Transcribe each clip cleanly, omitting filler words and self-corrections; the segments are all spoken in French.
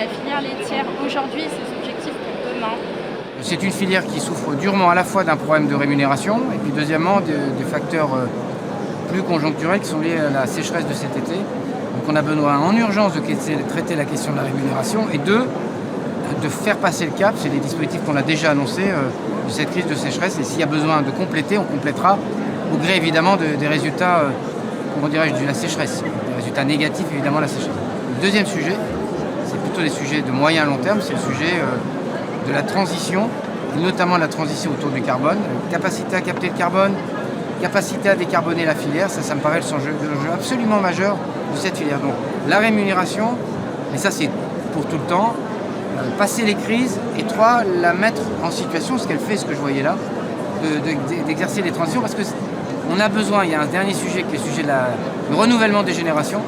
la filière laitière aujourd'hui et ses objectifs pour demain? C'est une filière qui souffre durement à la fois d'un problème de rémunération et puis deuxièmement des facteurs plus conjoncturels qui sont liés à la sécheresse de cet été. Donc on a besoin en urgence de traiter la question de la rémunération et de faire passer le cap, c'est les dispositifs qu'on a déjà annoncés de cette crise de sécheresse. Et s'il y a besoin de compléter, on complétera au gré évidemment des résultats, comment dirais-je, de la sécheresse, des résultats négatifs évidemment de la sécheresse. Le deuxième sujet, c'est plutôt des sujets de moyen à long terme, c'est le sujet de la transition, et notamment la transition autour du carbone, capacité à capter le carbone, capacité à décarboner la filière, ça me paraît le enjeu absolument majeur de cette filière. Donc la rémunération, et ça c'est pour tout le temps, passer les crises, et trois, la mettre en situation, ce qu'elle fait, ce que je voyais là, d'exercer les transitions, parce que on a besoin, il y a un dernier sujet qui est le sujet du renouvellement des générations.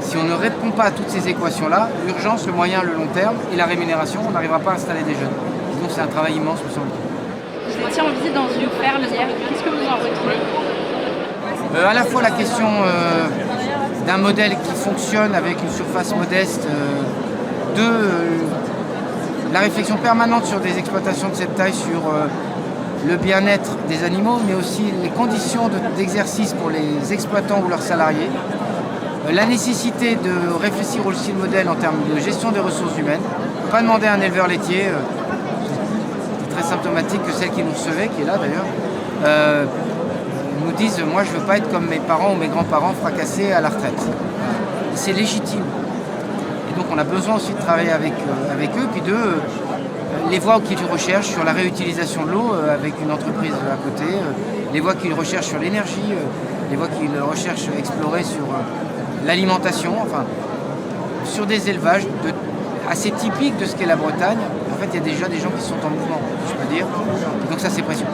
Si on ne répond pas à toutes ces équations-là, l'urgence, le moyen, le long terme et la rémunération, on n'arrivera pas à installer des jeunes. Et donc c'est un travail immense, me semble-t-il. Vous étiez en visite dans une ferme hier, qu'est-ce que vous en retenez? À la fois la question d'un modèle qui fonctionne avec une surface modeste, la réflexion permanente sur des exploitations de cette taille, sur le bien-être des animaux, mais aussi les conditions d'exercice pour les exploitants ou leurs salariés. La nécessité de réfléchir aussi le modèle en termes de gestion des ressources humaines. On ne peut pas demander à un éleveur laitier, c'est très symptomatique que celle qui nous recevait, qui est là d'ailleurs, nous disent « moi je ne veux pas être comme mes parents ou mes grands-parents fracassés à la retraite ». C'est légitime. Et donc on a besoin aussi de travailler avec eux, puis les voies qu'ils recherchent sur la réutilisation de l'eau avec une entreprise à côté, les voies qu'ils recherchent sur l'énergie, les voies qu'ils recherchent à explorer sur l'alimentation, enfin sur des élevages assez typiques de ce qu'est la Bretagne. En fait, il y a déjà des gens qui sont en mouvement, si je peux dire. Donc ça, c'est précieux.